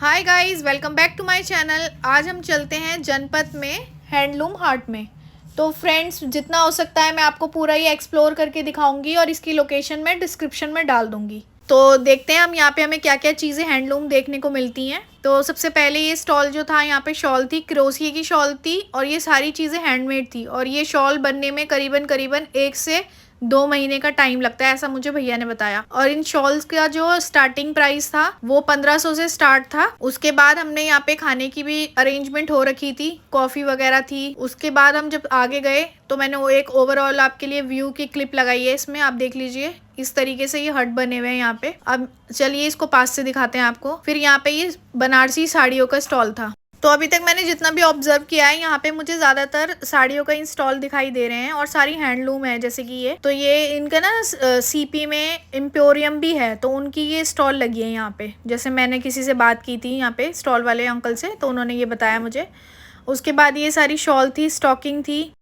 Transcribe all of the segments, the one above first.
Hi guys, welcome back to my channel. आज हम चलते हैं जनपद में हैंडलूम हाट में। तो फ्रेंड्स, जितना हो सकता है मैं आपको पूरा ही एक्सप्लोर करके दिखाऊंगी और इसकी लोकेशन मैं डिस्क्रिप्शन में डाल दूंगी। तो देखते हैं हम यहाँ पे हमें क्या क्या चीज़ें हैंडलूम देखने को मिलती हैं। तो सबसे पहले ये स्टॉल जो था, यहाँ पे शॉल थी, क्रोशिया की शॉल थी और ये सारी चीज़ें हैंडमेड थी। और ये शॉल बनने में करीबन 1 से 2 महीने का टाइम लगता है, ऐसा मुझे भैया ने बताया। और इन शॉल्स का जो स्टार्टिंग प्राइस था वो 1500 से स्टार्ट था। उसके बाद हमने यहाँ पे खाने की भी अरेंजमेंट हो रखी थी, कॉफ़ी वगैरह थी। उसके बाद हम जब आगे गए तो मैंने वो एक ओवरऑल आपके लिए व्यू की क्लिप लगाई है, इसमें आप देख लीजिए। इस तरीके से ये हट बने हुए हैं यहाँ पे। अब चलिए इसको पास से दिखाते हैं आपको। फिर यहाँ पे ये बनारसी साड़ियों का स्टॉल था। तो अभी तक मैंने जितना भी ऑब्जर्व किया है, यहाँ पे मुझे ज़्यादातर साड़ियों का स्टॉल दिखाई दे रहे हैं और सारी हैंडलूम है। जैसे कि ये तो ये इनका ना सीपी में एम्पोरियम भी है, तो उनकी ये स्टॉल लगी है यहाँ पे। जैसे मैंने किसी से बात की थी यहाँ पे स्टॉल वाले अंकल से, तो उन्होंने ये बताया मुझे। उसके बाद ये सारी शॉल थी, स्टॉकिंग थी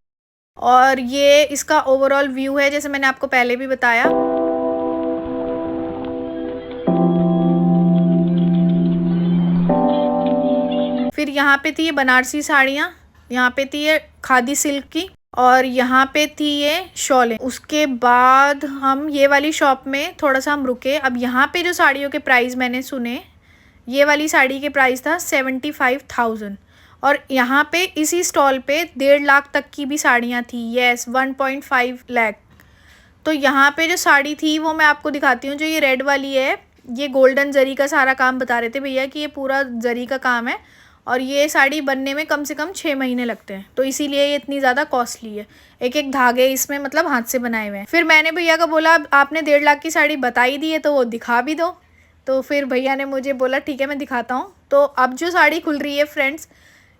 और ये इसका ओवरऑल व्यू है, जैसे मैंने आपको पहले भी बताया। फिर यहाँ पे थी ये बनारसी साड़ियाँ, यहाँ पे थी ये खादी सिल्क की और यहाँ पे थी ये शॉलें। उसके बाद हम ये वाली शॉप में थोड़ा सा हम रुके। अब यहाँ पे जो साड़ियों के प्राइस मैंने सुने, ये वाली साड़ी के प्राइस था 75,000 और यहाँ पे इसी स्टॉल पे 1.5 लाख तक की भी साड़ियाँ थी। यस, 1.5 लाख। तो यहाँ पे जो साड़ी थी वो मैं आपको दिखाती हूँ। जो ये रेड वाली है, ये गोल्डन जरी का सारा काम बता रहे थे भैया कि ये पूरा जरी का काम है और ये साड़ी बनने में कम से कम 6 महीने लगते हैं, तो इसीलिए ये इतनी ज़्यादा कॉस्टली है। एक एक धागे इसमें मतलब हाथ से बनाए हुए हैं। फिर मैंने भैया को बोला, अब आपने 1.5 लाख की साड़ी बताई दी है तो वो दिखा भी दो। तो फिर भैया ने मुझे बोला ठीक है मैं दिखाता हूँ। तो अब जो साड़ी खुल रही है फ्रेंड्स,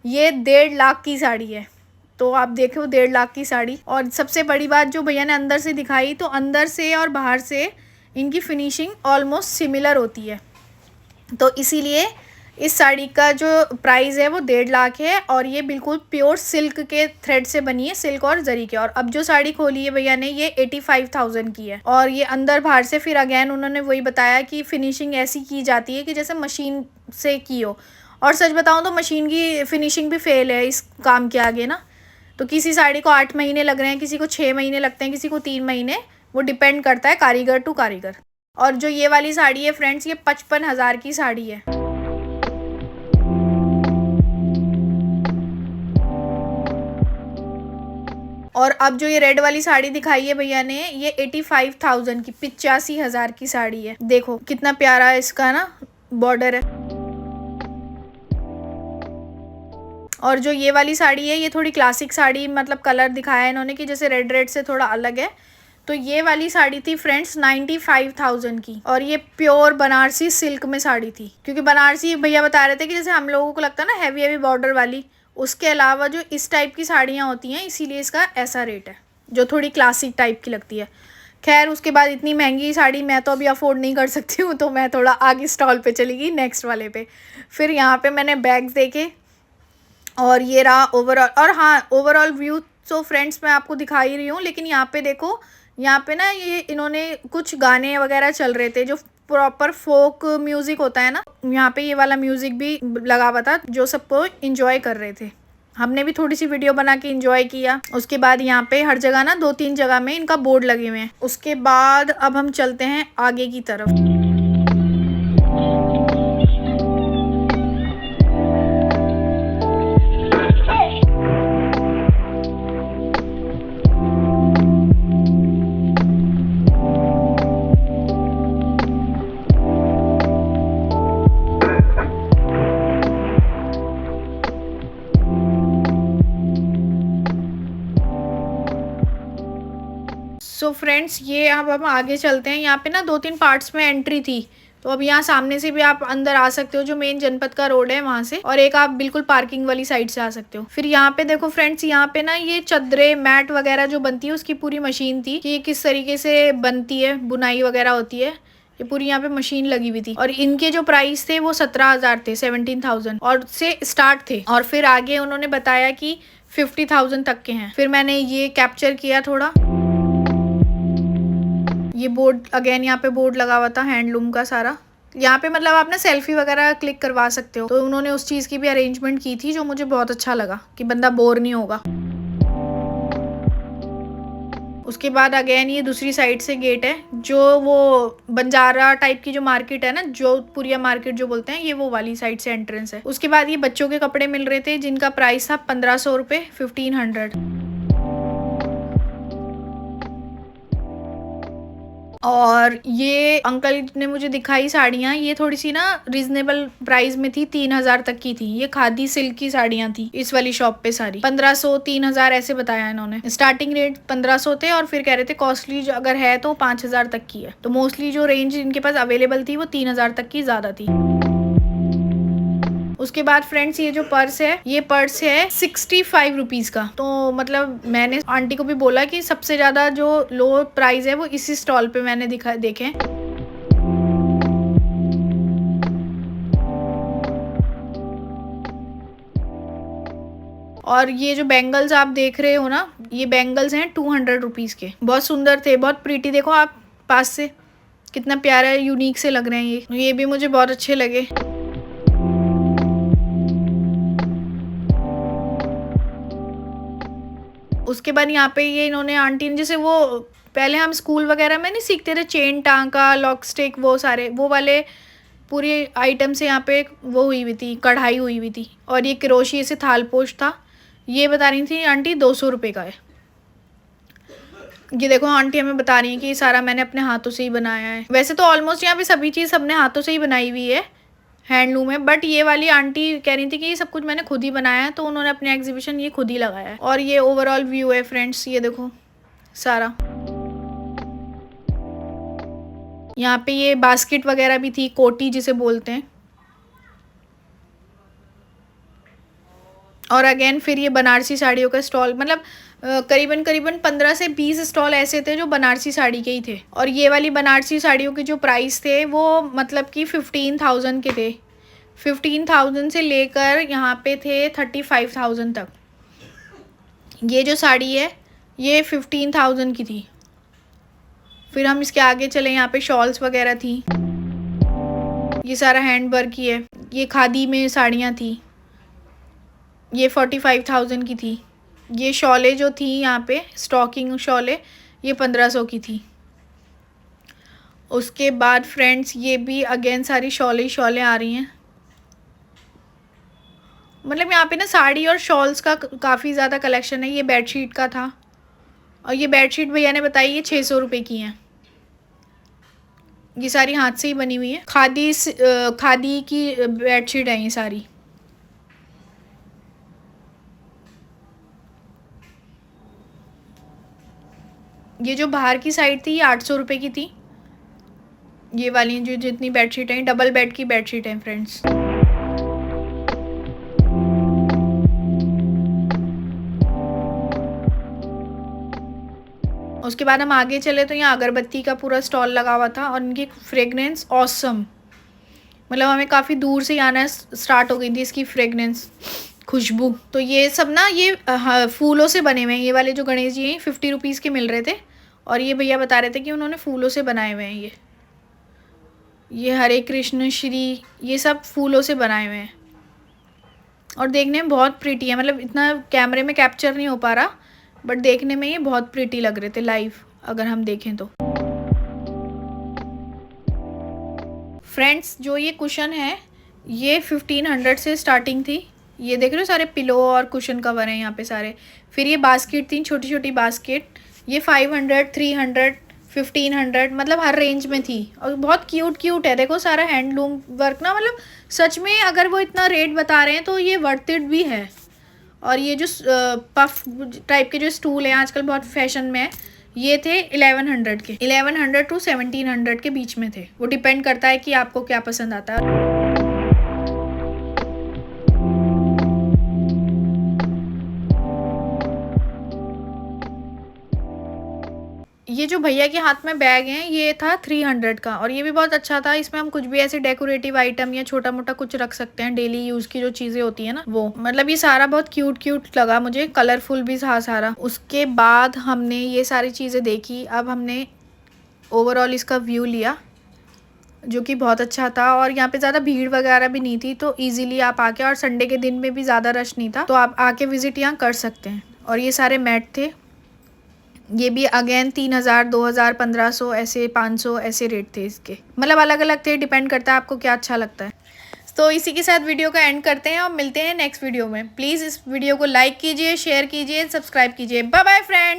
ये 1.5 लाख की साड़ी है। तो आप देखो 1.5 लाख की साड़ी। और सबसे बड़ी बात जो भैया ने अंदर से दिखाई, तो अंदर से और बाहर से इनकी फिनिशिंग ऑलमोस्ट सिमिलर होती है, तो इसीलिए इस साड़ी का जो प्राइस है वो 1.5 लाख है। और ये बिल्कुल प्योर सिल्क के थ्रेड से बनी है, सिल्क और जरी के। और अब जो साड़ी खोली है भैया ने, ये 85,000 की है। और ये अंदर बाहर से फिर अगेन उन्होंने वही बताया कि फिनिशिंग ऐसी की जाती है कि जैसे मशीन से की हो। और सच बताऊँ तो मशीन की फिनिशिंग भी फेल है इस काम के आगे ना। तो किसी साड़ी को 8 महीने लग रहे हैं, किसी को 6 महीने लगते हैं, किसी को 3 महीने, वो डिपेंड करता है कारीगर टू कारीगर। और जो ये वाली साड़ी है फ्रेंड्स, ये 55,000 की साड़ी है। और अब जो ये रेड वाली साड़ी दिखाई है भैया ने, ये 85,000 की, 85,000 की साड़ी है। देखो कितना प्यारा इसका ना बॉर्डर है। और जो ये वाली साड़ी है, ये थोड़ी क्लासिक साड़ी, मतलब कलर दिखाया है इन्होंने कि जैसे रेड रेड से थोड़ा अलग है। तो ये वाली साड़ी थी फ्रेंड्स 95,000 की और ये प्योर बनारसी सिल्क में साड़ी थी। क्योंकि बनारसी भैया बता रहे थे कि जैसे हम लोगों को लगता है ना हैवी हैवी बॉर्डर वाली, उसके अलावा जो इस टाइप की साड़ियाँ होती हैं, इसीलिए इसका ऐसा रेट है, जो थोड़ी क्लासिक टाइप की लगती है। खैर उसके बाद इतनी महंगी साड़ी मैं तो अभी अफोर्ड नहीं कर सकती हूँ, तो मैं थोड़ा आगे स्टॉल पे चली गई, नेक्स्ट वाले पे। फिर यहाँ पे मैंने बैग्स देखे और ये रहा ओवरऑल। और हाँ, ओवरऑल व्यू तो फ्रेंड्स मैं आपको दिखा ही रही हूँ, लेकिन यहाँ पे देखो, यहाँ पे ना ये इन्होंने कुछ गाने वगैरह चल रहे थे जो प्रॉपर फोक म्यूज़िक होता है ना, यहाँ पे ये वाला म्यूज़िक भी लगा हुआ था जो सबको इंजॉय कर रहे थे। हमने भी थोड़ी सी वीडियो बना के इंजॉय किया। उसके बाद यहाँ पे हर जगह ना 2-3 जगह में इनका बोर्ड लगे हुए हैं। उसके बाद अब हम चलते हैं आगे की तरफ। सो फ्रेंड्स, ये अब हम आगे चलते हैं। यहाँ पे ना 2-3 पार्ट्स में एंट्री थी, तो अब यहाँ सामने से भी आप अंदर आ सकते हो, जो मेन जनपद का रोड है वहाँ से, और एक आप बिल्कुल पार्किंग वाली साइड से आ सकते हो। फिर यहाँ पे देखो फ्रेंड्स, यहाँ पे ना ये चद्दरे मैट वगैरह जो बनती है उसकी पूरी मशीन थी कि ये किस तरीके से बनती है, बुनाई वगैरह होती है, ये पूरी यहाँ पे मशीन लगी हुई थी। और इनके जो प्राइस थे वो 17,000 थे, 17,000 और से स्टार्ट थे। और फिर आगे उन्होंने बताया कि 50,000 तक के हैं। फिर मैंने ये कैप्चर किया थोड़ा। ये बोर्ड अगेन, यहाँ पे बोर्ड लगा हुआ था हैंडलूम का सारा। यहाँ पे मतलब आप ना सेल्फी वगैरह क्लिक करवा सकते हो, तो उन्होंने उस चीज़ की भी अरेंजमेंट की थी जो मुझे बहुत अच्छा लगा कि बंदा बोर नहीं होगा। उसके बाद अगेन ये दूसरी साइड से गेट है, जो वो बंजारा टाइप की जो मार्केट है ना, जोधपुरिया मार्केट जो बोलते हैं, ये वो वाली साइड से एंट्रेंस है। उसके बाद ये बच्चों के कपड़े मिल रहे थे जिनका प्राइस था 1500 रुपये, 1500। और ये अंकल ने मुझे दिखाई साड़ियाँ, ये थोड़ी सी ना रीजनेबल प्राइस में थी, 3000 तक की थी। ये खादी सिल्क की साड़ियाँ थी इस वाली शॉप पे सारी, 1500 3000 ऐसे बताया इन्होंने। स्टार्टिंग रेट 1500 थे और फिर कह रहे थे कॉस्टली अगर है तो 5000 तक की है। तो मोस्टली जो रेंज इनके पास अवेलेबल थी वो 3000 तक की ज्यादा थी। उसके बाद फ्रेंड्स ये जो पर्स है, ये पर्स है 65 रुपीज का। तो मतलब मैंने आंटी को भी बोला कि सबसे ज्यादा जो लो प्राइस है वो इसी स्टॉल पे मैंने देखे। और ये जो बैंगल्स आप देख रहे हो ना, ये बैंगल्स हैं 200 रुपीज के। बहुत सुंदर थे, बहुत प्रीटी। देखो आप पास से कितना प्यारा यूनिक से लग रहे हैं। ये भी मुझे बहुत अच्छे लगे। उसके बाद यहाँ पे ये इन्होंने आंटी ने, जैसे वो पहले हम स्कूल वगैरह में नहीं सीखते थे, चेन टांका, लॉक स्टिक, वो सारे वो वाले पूरी आइटम से यहाँ पे वो हुई हुई थी, कढ़ाई हुई हुई थी। और ये क्रोशिया से थालपोश था। ये बता रही थी आंटी 200 रुपये का है। ये देखो आंटी हमें बता रही है कि ये सारा मैंने अपने हाथों से ही बनाया है। वैसे तो ऑलमोस्ट यहाँ पे सभी चीज़ अपने हाथों से ही बनाई हुई है, हैंडलूम है। बट ये वाली आंटी कह रही थी कि ये सब कुछ मैंने खुद ही बनाया है, तो उन्होंने अपने एग्जीबिशन ये खुद ही लगाया है। और ये ओवरऑल व्यू है फ्रेंड्स, ये देखो सारा। यहाँ पे ये बास्केट वगैरह भी थी, कोटी जिसे बोलते हैं। और अगेन फिर ये बनारसी साड़ियों का स्टॉल, मतलब करीबन 15 से 20 स्टॉल ऐसे थे जो बनारसी साड़ी के ही थे। और ये वाली बनारसी साड़ियों के जो प्राइस थे वो मतलब कि 15,000 के थे। 15,000 से लेकर यहाँ पे थे 35,000 तक। ये जो साड़ी है ये 15,000 की थी। फिर हम इसके आगे चले, यहाँ पे शॉल्स वगैरह थी। ये सारा हैंड वर्क की है। ये खादी में साड़ियाँ थी, ये 45,000 की थी। ये शॉलें जो थी यहाँ पे स्टॉकिंग शॉलें, ये 1500 की थी। उसके बाद फ्रेंड्स ये भी अगेन सारी शॉलें आ रही हैं। मतलब यहाँ पे ना साड़ी और शॉल्स का काफ़ी ज़्यादा कलेक्शन है। ये बेडशीट का था, और ये बेडशीट भैया ने बताई ये 600 रुपये की हैं। ये सारी हाथ से ही बनी हुई है, खादी की बेडशीट है ये सारी। ये जो बाहर की साइड थी ये 800 रुपये की थी। ये वाली जो जितनी बेडशीट हैं, डबल बेड की बेडशीट हैं फ्रेंड्स। उसके बाद हम आगे चले तो यहाँ अगरबत्ती का पूरा स्टॉल लगा हुआ था, और इनकी फ्रेगनेंस ऑसम, मतलब हमें काफ़ी दूर से आना स्टार्ट हो गई थी इसकी फ्रेगनेंस, खुशबू। तो ये सब ना ये फूलों से बने हुए हैं। ये वाले जो गणेश जी हैं 50 रुपीज़ के मिल रहे थे, और ये भैया बता रहे थे कि उन्होंने फूलों से बनाए हुए हैं। ये हरे कृष्ण श्री, ये सब फूलों से बनाए हुए हैं और देखने में बहुत प्रीटी है। मतलब इतना कैमरे में कैप्चर नहीं हो पा रहा, बट देखने में ये बहुत प्रीटी लग रहे थे लाइव अगर हम देखें तो। फ्रेंड्स जो ये कुशन है ये 1500 से स्टार्टिंग थी। ये देख रहे हो सारे पिलो और कुशन कवर हैं यहाँ पे सारे। फिर ये बास्केट थी, छोटी छोटी बास्केट, ये 500 300 1500 मतलब हर रेंज में थी, और बहुत क्यूट है। देखो सारा हैंडलूम वर्क ना, मतलब सच में अगर वो इतना रेट बता रहे हैं तो ये वर्थ इट भी है। और ये जो पफ टाइप के जो स्टूल हैं आजकल बहुत फैशन में है, ये थे 1100 के, 1100 टू 1700 के बीच में थे। वो डिपेंड करता है कि आपको क्या पसंद आता है। ये जो भैया के हाथ में बैग है ये था 300 का, और ये भी बहुत अच्छा था। इसमें हम कुछ भी ऐसे डेकोरेटिव आइटम या छोटा मोटा कुछ रख सकते हैं, डेली यूज की जो चीजें होती है ना वो। मतलब ये सारा बहुत क्यूट लगा मुझे, कलरफुल भी था सारा। उसके बाद हमने ये सारी चीजें देखी, अब हमने ओवरऑल इसका व्यू लिया। जो कि बहुत अच्छा था। और यहाँ पे ज़्यादा भीड़ वगैरह भी नहीं थी, तो इजीली आप आके, और संडे के दिन में भी ज़्यादा रश नहीं था, तो आप आके विजिट यहाँ कर सकते हैं। और ये सारे मैट थे, ये भी अगेन 3000, 2000, 1500 ऐसे, 500 ऐसे रेट थे इसके, मतलब अलग अलग थे, डिपेंड करता है आपको क्या अच्छा लगता है। तो इसी के साथ वीडियो का एंड करते हैं और मिलते हैं नेक्स्ट वीडियो में। प्लीज़ इस वीडियो को लाइक कीजिए, शेयर कीजिए, सब्सक्राइब कीजिए। Bye bye friend.